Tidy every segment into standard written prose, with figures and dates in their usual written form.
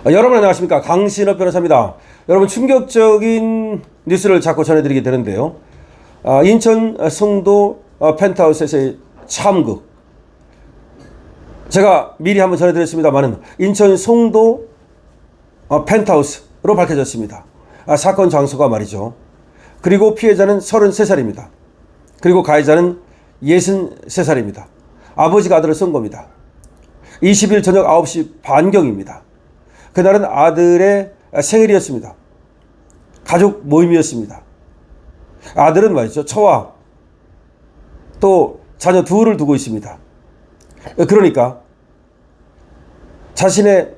여러분 안녕하십니까, 강신업 변호사입니다. 여러분, 충격적인 뉴스를 자꾸 전해드리게 되는데요. 인천 송도 펜트하우스에서의 참극, 제가 미리 한번 전해드렸습니다만은 인천 송도 펜트하우스로 밝혀졌습니다. 사건 장소가 말이죠. 그리고 피해자는 33살입니다. 그리고 가해자는 63살입니다. 아버지가 아들을 쏜 겁니다. 20일 저녁 9시 반경입니다. 그날은 아들의 생일이었습니다. 가족 모임이었습니다. 아들은 말이죠, 처와 또 자녀 둘을 두고 있습니다. 그러니까 자신의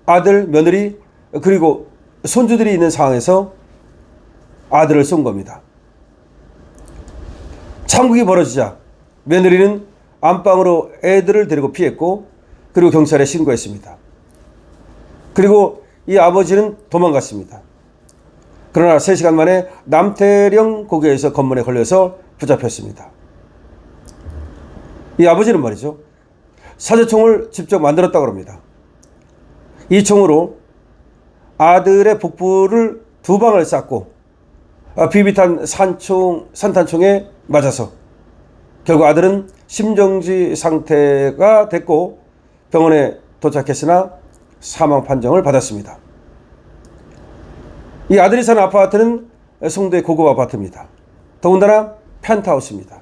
아들, 며느리, 그리고 손주들이 있는 상황에서 아들을 쏜 겁니다. 참극이 벌어지자 며느리는 안방으로 애들을 데리고 피했고, 그리고 경찰에 신고했습니다. 그리고 이 아버지는 도망갔습니다. 그러나 3시간 만에 남태령 고개에서 검문에 걸려서 붙잡혔습니다. 이 아버지는 말이죠, 사제총을 직접 만들었다고 합니다. 이 총으로 아들의 복부를 2방을 쐈고 비비탄 산탄총에 맞아서 결국 아들은 심정지 상태가 됐고 병원에 도착했으나 사망 판정을 받았습니다. 이 아들이 사는 아파트는 송도의 고급 아파트입니다. 더군다나 펜트하우스입니다.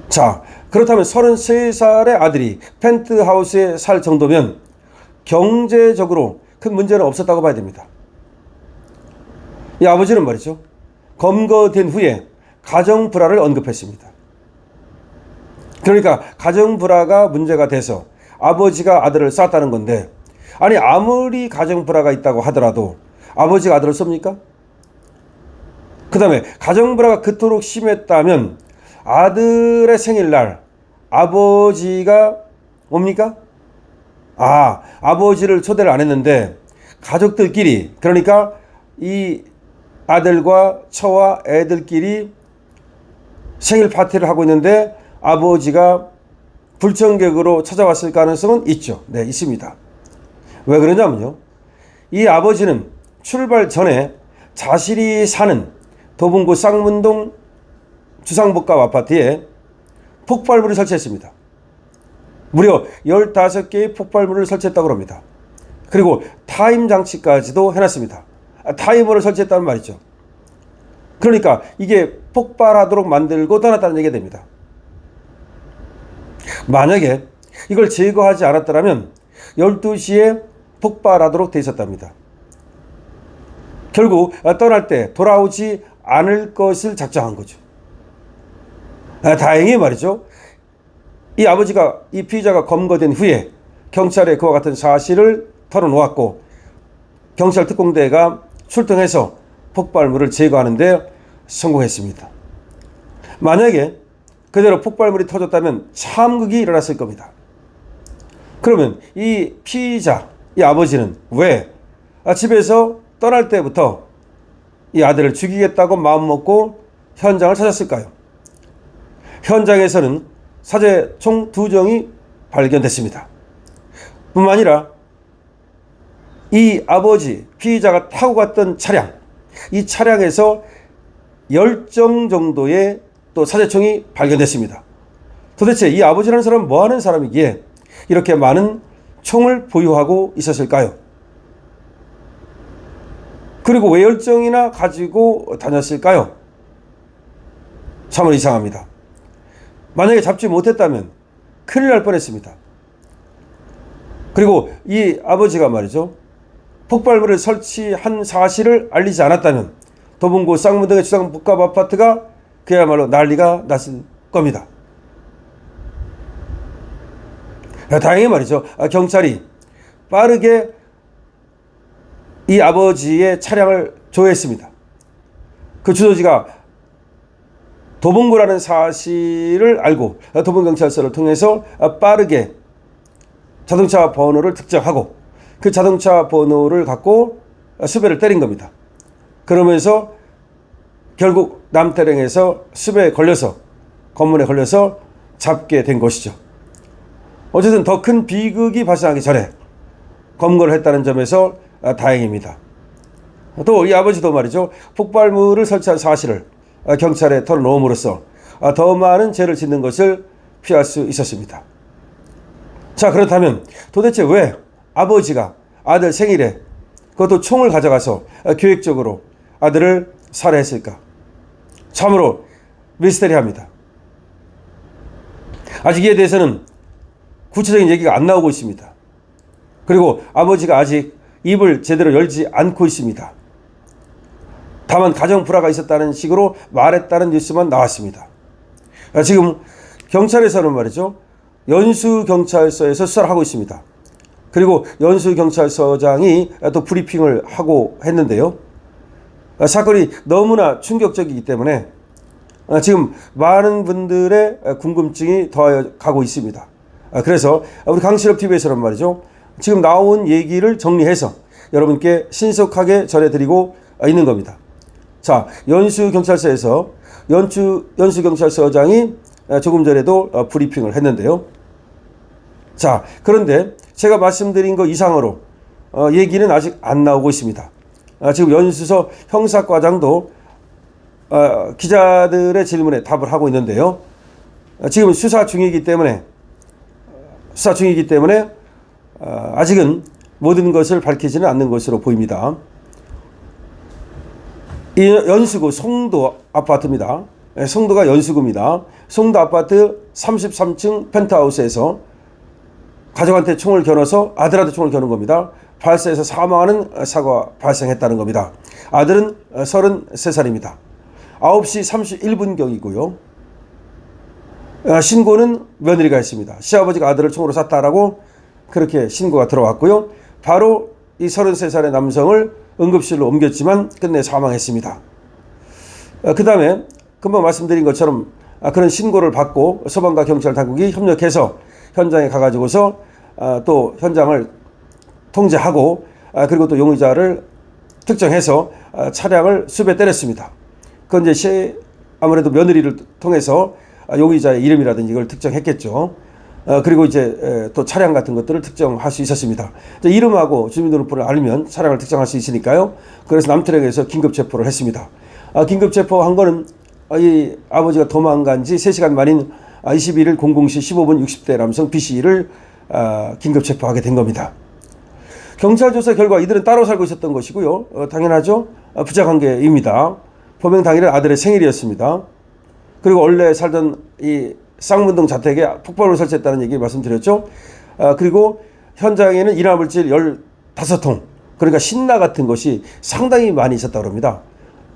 자, 그렇다면 33살의 아들이 펜트하우스에 살 정도면 경제적으로 큰 문제는 없었다고 봐야 됩니다. 이 아버지는 말이죠, 검거된 후에 가정불화를 언급했습니다. 그러니까 가정불화가 문제가 돼서 아버지가 아들을 쐈다는 건데, 아니 아무리 가정불화가 있다고 하더라도 아버지가 아들을 쏩니까? 그 다음에 가정불화가 그토록 심했다면 아들의 생일날 아버지가 옵니까? 아버지를 초대를 안 했는데 가족들끼리, 그러니까 이 아들과 처와 애들끼리 생일 파티를 하고 있는데 아버지가 불청객으로 찾아왔을 가능성은 있죠. 네, 있습니다. 왜 그러냐면요, 이 아버지는 출발 전에 자신이 사는 도봉구 쌍문동 주상복합 아파트에 폭발물을 설치했습니다. 무려 15개의 폭발물을 설치했다고 합니다. 그리고 타임 장치까지도 해놨습니다. 타이머를 설치했다는 말이죠. 그러니까 이게 폭발하도록 만들고 떠났다는 얘기가 됩니다. 만약에 이걸 제거하지 않았더라면 12시에 폭발하도록 돼 있었답니다. 결국 떠날 때 돌아오지 않을 것을 작정한 거죠. 다행히 말이죠, 이 아버지가, 이 피의자가 검거된 후에 경찰에 그와 같은 사실을 털어놓았고 경찰 특공대가 출동해서 폭발물을 제거하는 데 성공했습니다. 만약에 그대로 폭발물이 터졌다면 참극이 일어났을 겁니다. 그러면 이 피의자, 이 아버지는 왜 집에서 떠날 때부터 이 아들을 죽이겠다고 마음먹고 현장을 찾았을까요? 현장에서는 사제총 2정이 발견됐습니다. 뿐만 아니라 이 아버지, 피의자가 타고 갔던 차량, 이 차량에서 10정 정도의 또 사제총이 발견됐습니다. 도대체 이 아버지라는 사람은 뭐 하는 사람이기에 이렇게 많은 총을 보유하고 있었을까요? 그리고 왜 10정이나 가지고 다녔을까요? 참으로 이상합니다. 만약에 잡지 못했다면 큰일 날 뻔했습니다. 그리고 이 아버지가 말이죠, 폭발물을 설치한 사실을 알리지 않았다면 도봉구 쌍문동의 주상복합 아파트가 그야말로 난리가 났을 겁니다. 다행히 말이죠, 경찰이 빠르게 이 아버지의 차량을 조회했습니다. 그 주소지가 도봉구라는 사실을 알고 도봉경찰서를 통해서 빠르게 자동차 번호를 특정하고 그 자동차 번호를 갖고 수배를 때린 겁니다. 그러면서 결국 남태령에서 수배에 걸려서, 검문에 걸려서 잡게 된 것이죠. 어쨌든 더 큰 비극이 발생하기 전에 검거를 했다는 점에서 다행입니다. 또 이 아버지도 말이죠. 폭발물을 설치한 사실을 경찰에 털어놓음으로써 더 많은 죄를 짓는 것을 피할 수 있었습니다. 자, 그렇다면 도대체 왜 아버지가 아들 생일에 그것도 총을 가져가서 계획적으로 아들을 살해했을까? 참으로 미스테리합니다. 아직 이에 대해서는 구체적인 얘기가 안 나오고 있습니다. 그리고 아버지가 아직 입을 제대로 열지 않고 있습니다. 다만 가정 불화가 있었다는 식으로 말했다는 뉴스만 나왔습니다. 지금 경찰에서는 말이죠. 연수경찰서에서 수사를 하고 있습니다. 그리고 연수경찰서장이 또 브리핑을 하고 했는데요. 사건이 너무나 충격적이기 때문에 지금 많은 분들의 궁금증이 더하여 가고 있습니다. 그래서 우리 강실업TV에서는 말이죠. 지금 나온 얘기를 정리해서 여러분께 신속하게 전해드리고 있는 겁니다. 자, 연수경찰서에서 연수경찰서장이 조금 전에도 브리핑을 했는데요. 자, 그런데 제가 말씀드린 것 이상으로 얘기는 아직 안 나오고 있습니다. 지금 연수서 형사과장도 기자들의 질문에 답을 하고 있는데요. 지금 수사 중이기 때문에 아직은 모든 것을 밝히지는 않는 것으로 보입니다. 이 연수구 송도 아파트입니다. 송도가 연수구입니다. 송도 아파트 33층 펜트하우스에서 가족한테 총을 겨눠서 아들한테 총을 겨눈 겁니다. 발사해서 사망하는 사고가 발생했다는 겁니다. 아들은 33살입니다. 9시 31분경이고요. 신고는 며느리가 했습니다. 시아버지가 아들을 총으로 쐈다라고 그렇게 신고가 들어왔고요. 바로 이 33살의 남성을 응급실로 옮겼지만 끝내 사망했습니다. 그 다음에 금방 말씀드린 것처럼 그런 신고를 받고 소방과 경찰 당국이 협력해서 현장에 가가지고서 또 현장을 통제하고 그리고 또 용의자를 특정해서 차량을 수배 때렸습니다. 그건 이제 아무래도 며느리를 통해서 용의자의 이름이라든지 이걸 특정했겠죠. 그리고 이제 또 차량 같은 것들을 특정할 수 있었습니다. 이름하고 주민등록번호를 알면 차량을 특정할 수 있으니까요. 그래서 남트랙에서 긴급 체포를 했습니다. 긴급 체포한 거는 이 아버지가 도망간 지 3시간 만인 21일 00시 15분 60대 남성 B씨를 긴급 체포하게 된 겁니다. 경찰 조사 결과 이들은 따로 살고 있었던 것이고요. 당연하죠. 부자관계입니다. 범행 당일은 아들의 생일이었습니다. 그리고 원래 살던 이 쌍문동 자택에 폭발물을 설치했다는 얘기 말씀드렸죠. 그리고 현장에는 인화물질 15통, 그러니까 신나 같은 것이 상당히 많이 있었다고 합니다.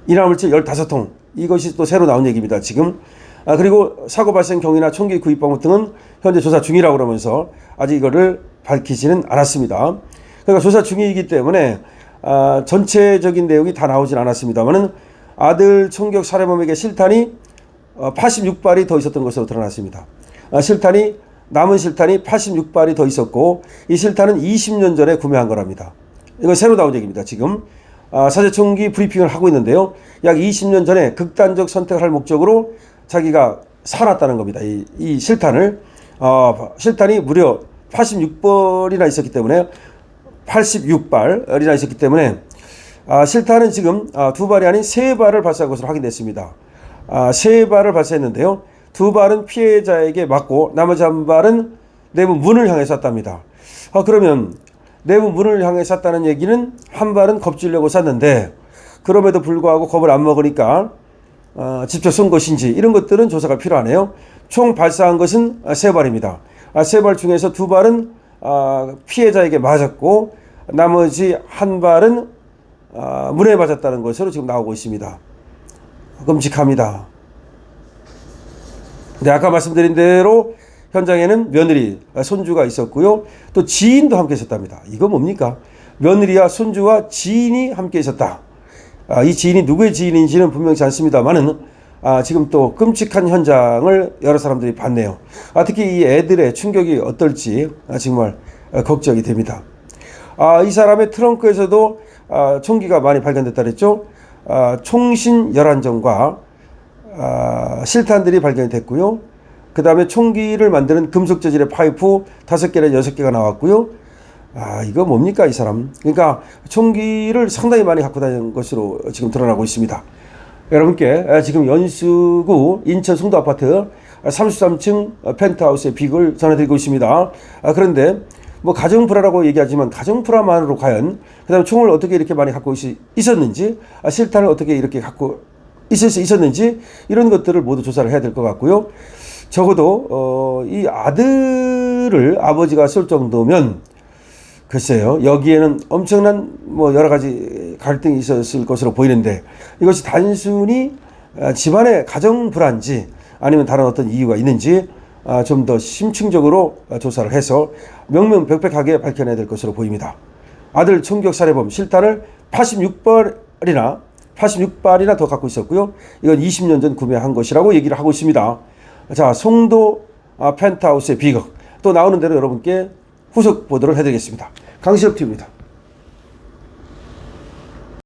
인화물질 15통, 이것이 또 새로 나온 얘기입니다. 지금. 그리고 사고 발생 경위나 총기 구입 방법 등은 현재 조사 중이라고 그러면서 아직 이거를 밝히지는 않았습니다. 그러니까 조사 중이기 때문에 전체적인 내용이 다 나오진 않았습니다만은 아들 총격 살해범에게 실탄이 86발이 더 있었던 것으로 드러났습니다. 남은 실탄이 86발이 더 있었고 이 실탄은 20년 전에 구매한 거랍니다. 이건 새로 나온 얘기입니다. 지금 사제총기 브리핑을 하고 있는데요. 약 20년 전에 극단적 선택을 할 목적으로 자기가 사놨다는 겁니다. 이 실탄을 실탄이 무려 86발이나 있었기 때문에 실탄은 지금 2발이 아닌 3발을 발사한 것으로 확인됐습니다. 3발을 발사했는데요. 2발은 피해자에게 맞고 나머지 1발은 내부 문을 향해 쐈답니다. 그러면 내부 문을 향해 쐈다는 얘기는 1발은 겁주려고 쐈는데 그럼에도 불구하고 겁을 안 먹으니까 직접 쏜 것인지 이런 것들은 조사가 필요하네요. 총 발사한 것은 3발입니다. 3발 중에서 2발은 피해자에게 맞았고 나머지 1발은 문에 맞았다는 것으로 지금 나오고 있습니다. 끔찍합니다. 근데 아까 말씀드린 대로 현장에는 며느리, 손주가 있었고요. 또 지인도 함께 있었답니다. 이거 뭡니까? 며느리와 손주와 지인이 함께 있었다. 이 지인이 누구의 지인인지는 분명치 않습니다만은 지금 또 끔찍한 현장을 여러 사람들이 봤네요. 특히 이 애들의 충격이 어떨지 정말 걱정이 됩니다. 이 사람의 트렁크에서도 총기가 많이 발견됐다 그랬죠. 총신 11정과 실탄들이 발견이 됐고요. 그 다음에 총기를 만드는 금속 재질의 파이프 5개나 6개가 나왔고요. 이거 뭡니까, 이 사람? 그러니까 총기를 상당히 많이 갖고 다니는 것으로 지금 드러나고 있습니다. 여러분께 지금 연수구 인천 송도 아파트 33층 펜트하우스의 비극을 전해드리고 있습니다. 그런데 뭐 가정불화라고 얘기하지만 가정불화만으로 과연 그다음에 총을 어떻게 이렇게 많이 갖고 있었는지, 실탄을 어떻게 이렇게 갖고 있을 수 있었는지, 이런 것들을 모두 조사를 해야 될 것 같고요. 적어도 이 아들을 아버지가 쏠 정도면 글쎄요, 여기에는 엄청난 뭐 여러 가지 갈등이 있었을 것으로 보이는데, 이것이 단순히 집안의 가정 불화인지 아니면 다른 어떤 이유가 있는지 좀 더 심층적으로 조사를 해서 명명백백하게 밝혀내야 될 것으로 보입니다. 아들 총격 살해범 실탄을 86발이나 더 갖고 있었고요. 이건 20년 전 구매한 것이라고 얘기를 하고 있습니다. 자, 송도 펜트하우스의 비극, 또 나오는 대로 여러분께 후속 보도를 해드리겠습니다. 강시럽TV입니다.